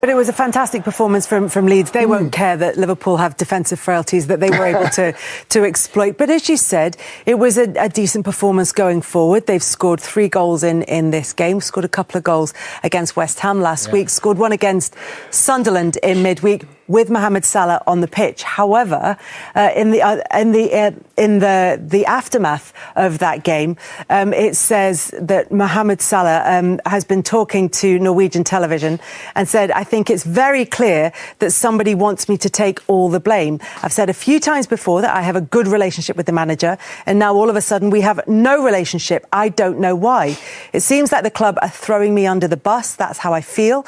But it was a fantastic performance from Leeds. They won't care that Liverpool have defensive frailties that they were able to exploit. But as you said, it was a decent performance going forward. They've scored 3 goals in this game, scored a couple of goals against West Ham last week, scored one against Sunderland in midweek with Mohamed Salah on the pitch. However, in the aftermath of that game, it says that Mohamed Salah has been talking to Norwegian television and said, I think it's very clear that somebody wants me to take all the blame. I've said a few times before that I have a good relationship with the manager, and now all of a sudden we have no relationship. I don't know why. It seems like the club are throwing me under the bus. That's how I feel.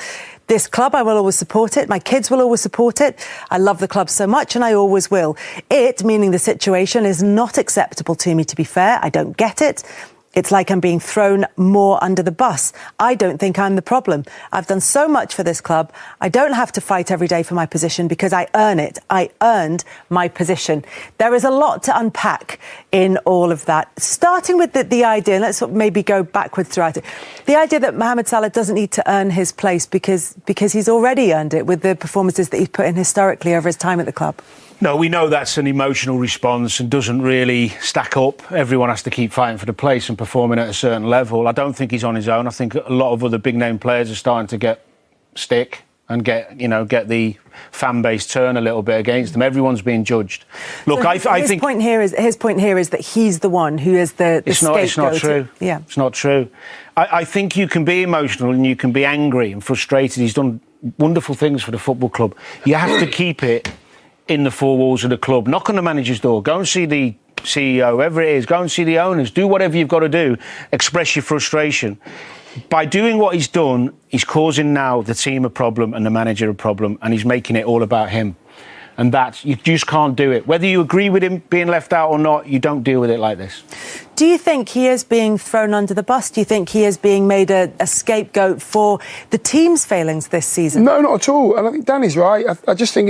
This club, I will always support it. My kids will always support it. I love the club so much and I always will. It, meaning the situation, is not acceptable to me, to be fair. I don't get it. It's like I'm being thrown more under the bus. I don't think I'm the problem. I've done so much for this club. I don't have to fight every day for my position because I earn it. I earned my position. There is a lot to unpack in all of that, starting with the idea, let's maybe go backwards throughout it, the idea that Mohamed Salah doesn't need to earn his place because he's already earned it with the performances that he's put in historically over his time at the club. No, we know that's an emotional response and doesn't really stack up. Everyone has to keep fighting for the place and performing at a certain level. I don't think he's on his own. I think a lot of other big-name players are starting to get stick and get the fan base turn a little bit against them. Everyone's being judged. Look, so I think his point here is that he's the one who is the scapegoat. It's not true. Yeah, it's not true. I think you can be emotional and you can be angry and frustrated. He's done wonderful things for the football club. You have to keep it in the 4 walls of the club. Knock on the manager's door. Go and see the CEO, whoever it is. Go and see the owners. Do whatever you've got to do. Express your frustration. By doing what he's done, he's causing now the team a problem and the manager a problem, and he's making it all about him. And you just can't do it. Whether you agree with him being left out or not, you don't deal with it like this. Do you think he is being thrown under the bus? Do you think he is being made a scapegoat for the team's failings this season? No, not at all. And I think Danny's right. I just think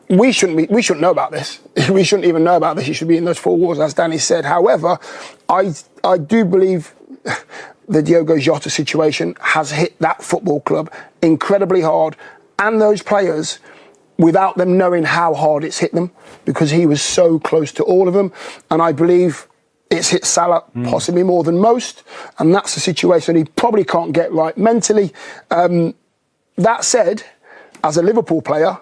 we shouldn't know about this. We shouldn't even know about this. He should be in those 4 walls, as Danny said. However, I do believe the Diogo Jota situation has hit that football club incredibly hard, and those players, without them knowing how hard it's hit them, because he was so close to all of them. And I believe it's hit Salah possibly more than most, and that's a situation he probably can't get right mentally. That said, as a Liverpool player,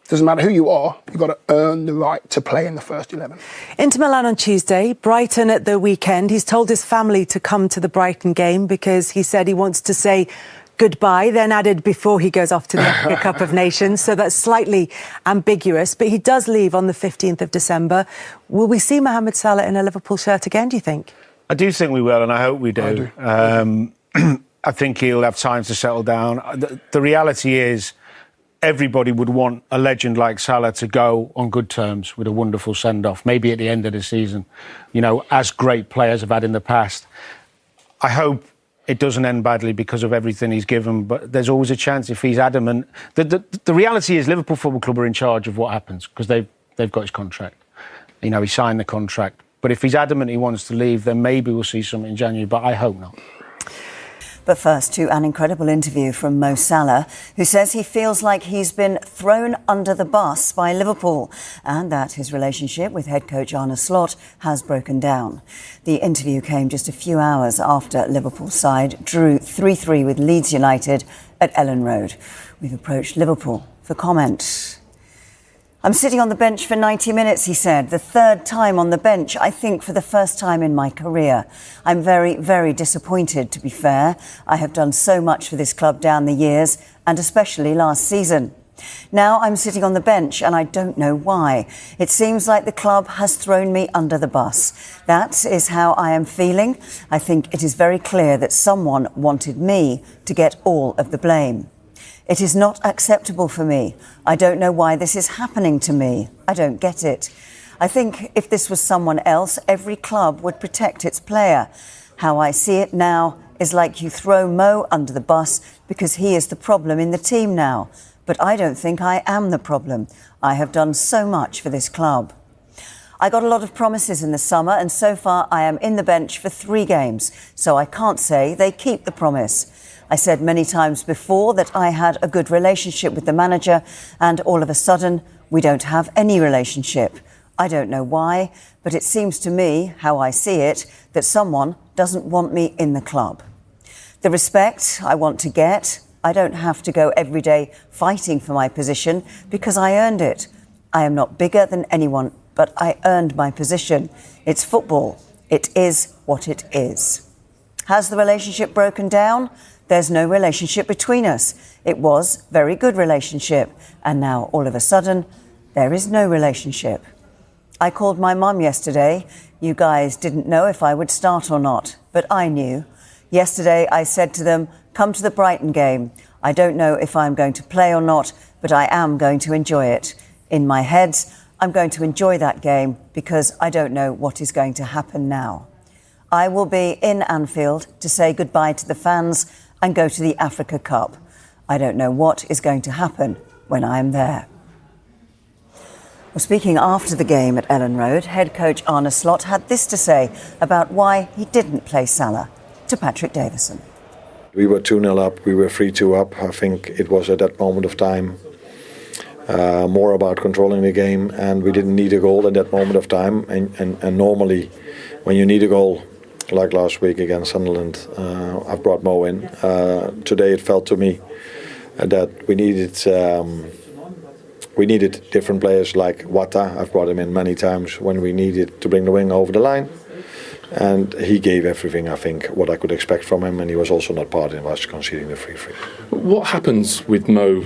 doesn't matter who you are, you've got to earn the right to play in the first 11. Inter Milan on Tuesday, Brighton at the weekend. He's told his family to come to the Brighton game because he said he wants to say goodbye, then added before he goes off to the Africa Cup of Nations. So that's slightly ambiguous. But he does leave on the 15th of December. Will we see Mohamed Salah in a Liverpool shirt again, do you think? I do think we will, and I hope we do. I think he'll have time to settle down. The reality is, everybody would want a legend like Salah to go on good terms with a wonderful send-off, maybe at the end of the season, as great players have had in the past. I hope it doesn't end badly because of everything he's given, but there's always a chance if he's adamant. The reality is Liverpool Football Club are in charge of what happens because they've got his contract. He signed the contract. But if he's adamant he wants to leave, then maybe we'll see something in January, but I hope not. But first, to an incredible interview from Mo Salah, who says he feels like he's been thrown under the bus by Liverpool and that his relationship with head coach Arne Slot has broken down. The interview came just a few hours after Liverpool's side drew 3-3 with Leeds United at Ellen Road. We've approached Liverpool for comment. I'm sitting on the bench for 90 minutes, he said. The 3rd time on the bench, I think for the first time in my career. I'm very, very disappointed, to be fair. I have done so much for this club down the years, and especially last season. Now I'm sitting on the bench and I don't know why. It seems like the club has thrown me under the bus. That is how I am feeling. I think it is very clear that someone wanted me to get all of the blame. It is not acceptable for me. I don't know why this is happening to me. I don't get it. I think if this was someone else, every club would protect its player. How I see it now is like you throw Mo under the bus because he is the problem in the team now. But I don't think I am the problem. I have done so much for this club. I got a lot of promises in the summer, and so far I am in the bench for 3 games, so I can't say they keep the promise. I said many times before that I had a good relationship with the manager, and all of a sudden, we don't have any relationship. I don't know why, but it seems to me, how I see it, that someone doesn't want me in the club. The respect I want to get, I don't have to go every day fighting for my position because I earned it. I am not bigger than anyone, but I earned my position. It's football. It is what it is. Has the relationship broken down? There's no relationship between us. It was a very good relationship. And now, all of a sudden, there is no relationship. I called my mum yesterday. You guys didn't know if I would start or not, but I knew. Yesterday, I said to them, come to the Brighton game. I don't know if I'm going to play or not, but I am going to enjoy it. In my head, I'm going to enjoy that game because I don't know what is going to happen now. I will be in Anfield to say goodbye to the fans and go to the Africa Cup. I don't know what is going to happen when I am there. Well, speaking after the game at Ellen Road, head coach Arne Slot had this to say about why he didn't play Salah to Patrick Davison. We were 2-0 up, we were 3-2 up. I think it was at that moment of time more about controlling the game, and we didn't need a goal at that moment of time. And normally, when you need a goal, like last week against Sunderland, I've brought Mo in. Today it felt to me that we needed different players like Wata. I've brought him in many times when we needed to bring the wing over the line. And he gave everything, I think, what I could expect from him, and he was also not part in us conceding the free. What happens with Mo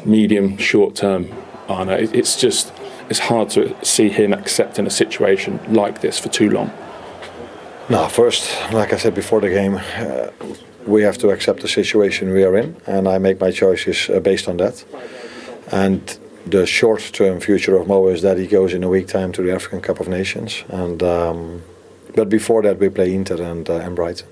medium, short term, Arne? It's hard to see him accepting a situation like this for too long. No, first, like I said before the game, we have to accept the situation we are in, and I make my choices based on that. And the short-term future of Mo is that he goes in a week time to the African Cup of Nations, and but before that we play Inter and Brighton.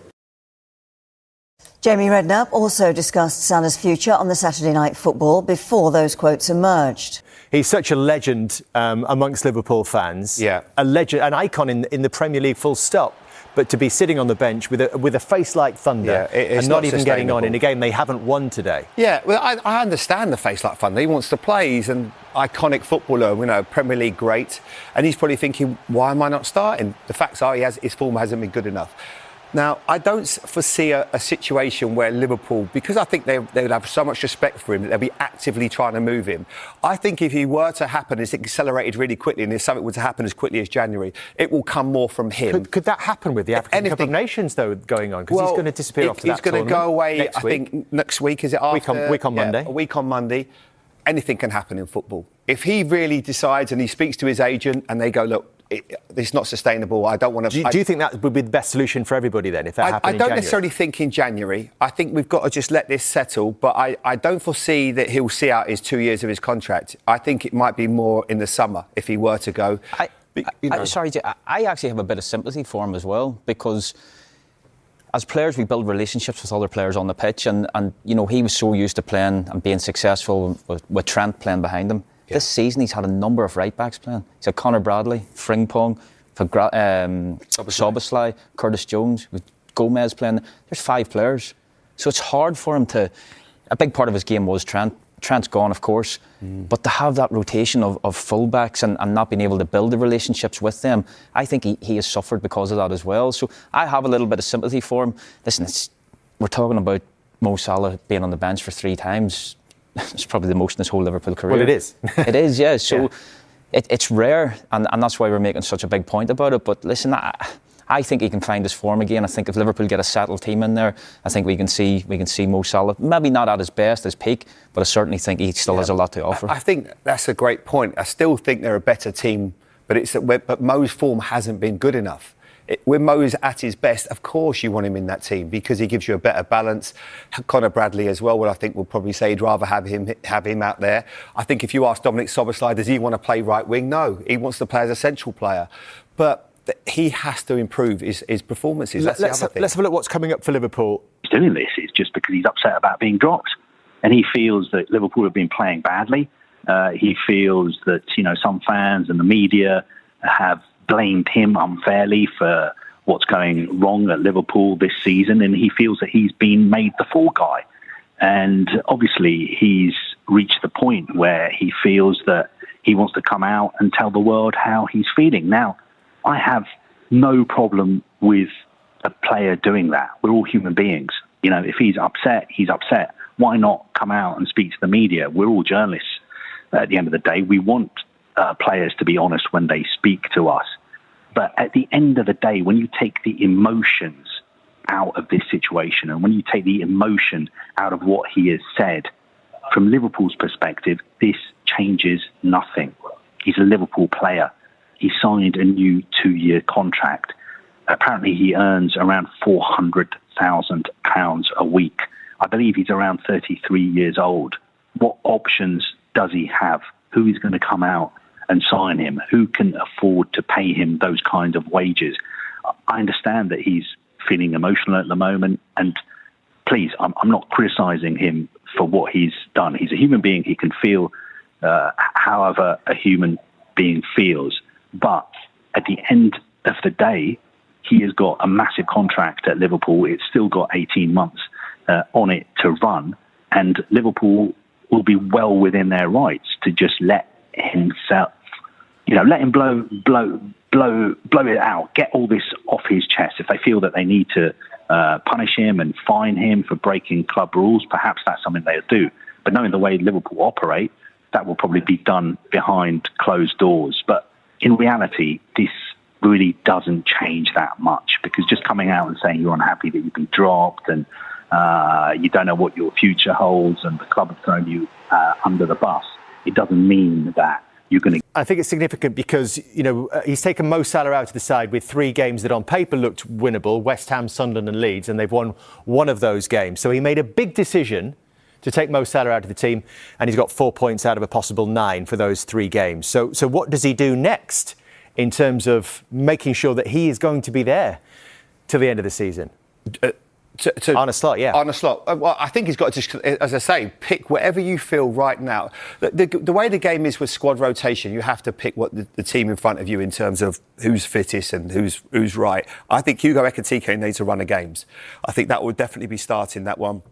Jamie Redknapp also discussed Salah's future on the Saturday Night Football before those quotes emerged. He's such a legend amongst Liverpool fans. Yeah. A legend, an icon in the Premier League, full stop. But to be sitting on the bench with a face like thunder and not even getting on in a game they haven't won today. Yeah, well, I understand the face like thunder. He wants to play. He's an iconic footballer, Premier League great. And he's probably thinking, why am I not starting? The facts are his form hasn't been good enough. Now, I don't foresee a situation where Liverpool, because I think they would have so much respect for him that they'll be actively trying to move him. I think if he were to happen, it's accelerated really quickly, and if something were to happen as quickly as January, it will come more from him. Could that happen with the African Cup of Nations, though, going on? Because he's going to disappear after that He's going to go away, I think, next week. Is it after? Week on Monday. A week on Monday. Anything can happen in football. If he really decides and he speaks to his agent and they go, look, it's not sustainable. I don't want to. Do you think that would be the best solution for everybody then, if that happened in January? I don't necessarily think in January. I think we've got to just let this settle. But I don't foresee that he'll see out his 2 years of his contract. I think it might be more in the summer if he were to go. I actually have a bit of sympathy for him as well, because as players we build relationships with other players on the pitch, and he was so used to playing and being successful with Trent playing behind him. Yeah. This season he's had a number of right backs playing. He's had Conor Bradley, Frimpong, Szoboszlai, Curtis Jones, with Gomez playing. There's 5 players. So it's hard for him to... A big part of his game was Trent. Trent's gone, of course. But to have that rotation of full-backs and not being able to build the relationships with them, I think he has suffered because of that as well. So I have a little bit of sympathy for him. Listen, we're talking about Mo Salah being on the bench for 3 times. It's probably the most in his whole Liverpool career. Well, it is. It is, yeah. So it's rare, and that's why we're making such a big point about it. But listen, I think he can find his form again. I think if Liverpool get a settled team in there, I think we can see Mo Salah, maybe not at his best, his peak, but I certainly think he still has a lot to offer. I think that's a great point. I still think they're a better team, but Mo's form hasn't been good enough. When Mo's at his best, of course you want him in that team because he gives you a better balance. Conor Bradley as well, I think will probably say he'd rather have him out there. I think if you ask Dominic Szoboszlai, does he want to play right wing? No, he wants to play as a central player. But he has to improve his performances. Let's have a look at what's coming up for Liverpool. He's doing this is just because he's upset about being dropped, and he feels that Liverpool have been playing badly. He feels that some fans and the media have blamed him unfairly for what's going wrong at Liverpool this season, and he feels that he's been made the fall guy. And obviously he's reached the point where he feels that he wants to come out and tell the world how he's feeling. Now, I have no problem with a player doing that. We're all human beings. You know, if he's upset, he's upset. Why not come out and speak to the media? We're all journalists at the end of the day. We want players to be honest when they speak to us. But at the end of the day, when you take the emotions out of this situation and when you take the emotion out of what he has said, from Liverpool's perspective, this changes nothing. He's a Liverpool player. He signed a new 2-year contract. Apparently he earns around £400,000 a week. I believe he's around 33 years old. What options does he have? Who is going to come out and sign him? Who can afford to pay him those kinds of wages? I understand that he's feeling emotional at the moment, and please, I'm not criticising him for what he's done. He's a human being. He can feel however a human being feels. But at the end of the day, he has got a massive contract at Liverpool. It's still got 18 months on it to run, and Liverpool will be well within their rights to just let himself, let him blow it out, get all this off his chest. If they feel that they need to punish him and fine him for breaking club rules, perhaps that's something they'll do. But knowing the way Liverpool operate, that will probably be done behind closed doors. But in reality, this really doesn't change that much, because just coming out and saying you're unhappy that you've been dropped and you don't know what your future holds and the club have thrown you under the bus, it doesn't mean that you're going to... I think it's significant because, he's taken Mo Salah out of the side with 3 games that on paper looked winnable, West Ham, Sunderland and Leeds, and they've won one of those games. So he made a big decision to take Mo Salah out of the team, and he's got 4 points out of a possible 9 for those 3 games. So what does he do next in terms of making sure that he is going to be there till the end of the season? On a slot, yeah. On a slot. Well, I think he's got to just, as I say, pick whatever you feel right now. The way the game is with squad rotation, you have to pick what the team in front of you in terms of who's fittest and who's right. I think Hugo Ekitike needs to run the games. I think that would definitely be starting that one.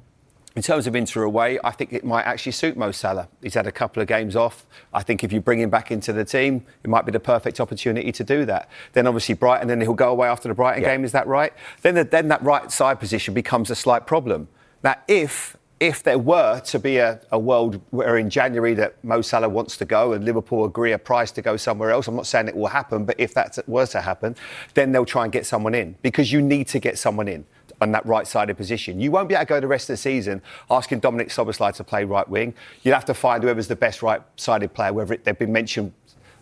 In terms of Inter away, I think it might actually suit Mo Salah. He's had a couple of games off. I think if you bring him back into the team, it might be the perfect opportunity to do that. Then obviously Brighton, then he'll go away after the Brighton game. Is that right? Then that right side position becomes a slight problem. Now, if there were to be a world where in January that Mo Salah wants to go and Liverpool agree a price to go somewhere else, I'm not saying it will happen, but if that were to happen, then they'll try and get someone in, because you need to get someone in on that right-sided position. You won't be able to go the rest of the season asking Dominic Szoboszlai to play right wing. You'll have to find whoever's the best right-sided player, whether they've been mentioned.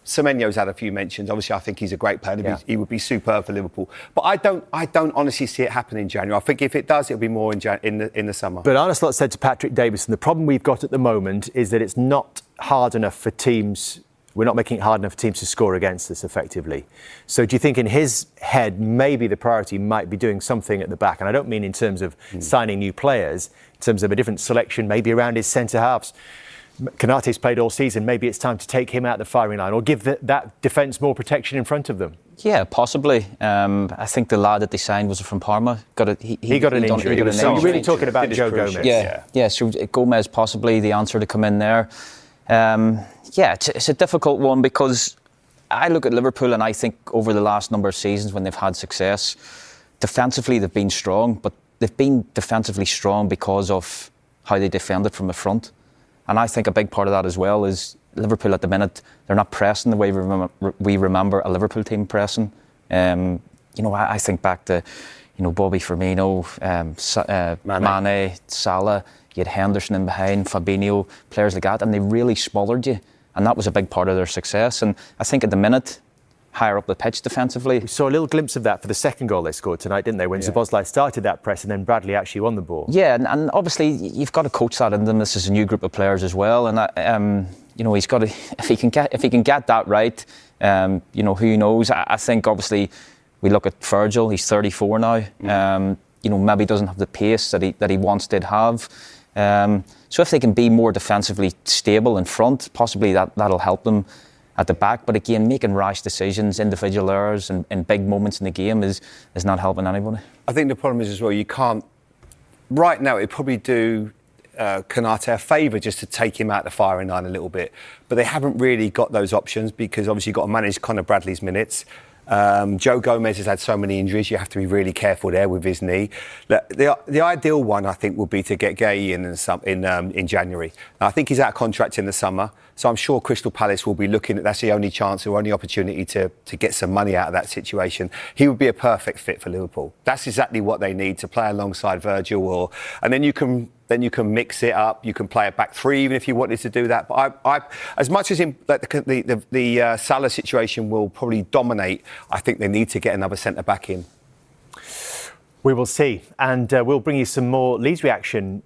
Semenyo's had a few mentions. Obviously, I think he's a great player. Yeah. He would be superb for Liverpool. But I don't honestly see it happening in January. I think if it does, it'll be more in the summer. But Arne Slot said to Patrick Davison, the problem we've got at the moment is that it's not hard enough for teams... We're not making it hard enough for teams to score against us effectively. So do you think in his head, maybe the priority might be doing something at the back? And I don't mean in terms of signing new players, in terms of a different selection, maybe around his centre-halves. Konate's played all season. Maybe it's time to take him out the firing line or give that defence more protection in front of them. Yeah, possibly. I think the lad that they signed was from Parma. He got an injury. You're really talking about Joe Gomez. Yeah. So Gomez possibly the answer to come in there. It's a difficult one, because I look at Liverpool and I think over the last number of seasons when they've had success, defensively they've been strong, but they've been defensively strong because of how they defended from the front. And I think a big part of that as well is Liverpool at the minute, they're not pressing the way we remember a Liverpool team pressing. I think back to, Bobby Firmino, Mane, Salah, you had Henderson in behind, Fabinho, players like that, and they really smothered you. And that was a big part of their success. And I think at the minute, higher up the pitch defensively. We saw a little glimpse of that for the second goal they scored tonight, didn't they? When Szoboszlai started that press and then Bradley actually won the ball. Yeah, and obviously you've got to coach that in them. This is a new group of players as well. And, he's got to, if he can get that right, who knows? I think obviously we look at Virgil, he's 34 now. Maybe doesn't have the pace that he once did have. So if they can be more defensively stable in front, possibly that'll help them. at the back. But again, making rash decisions, individual errors and big moments in the game is not helping anybody. I think the problem is as well, you can't... Right now, it'd probably do Konate a favour just to take him out the firing line a little bit. But they haven't really got those options because obviously you've got to manage Conor Bradley's minutes. Joe Gomez has had so many injuries, you have to be really careful there with his knee. The ideal one, I think, would be to get Gay in January. Now, I think he's out of contract in the summer, so I'm sure Crystal Palace will be looking at that's the only chance or only opportunity to get some money out of that situation. He would be a perfect fit for Liverpool. That's exactly what they need, to play alongside Virgil, and then you can mix it up. You can play a back three even if you wanted to do that. But I as much as the Salah situation will probably dominate, I think they need to get another centre back in. We will see, and we'll bring you some more Leeds reaction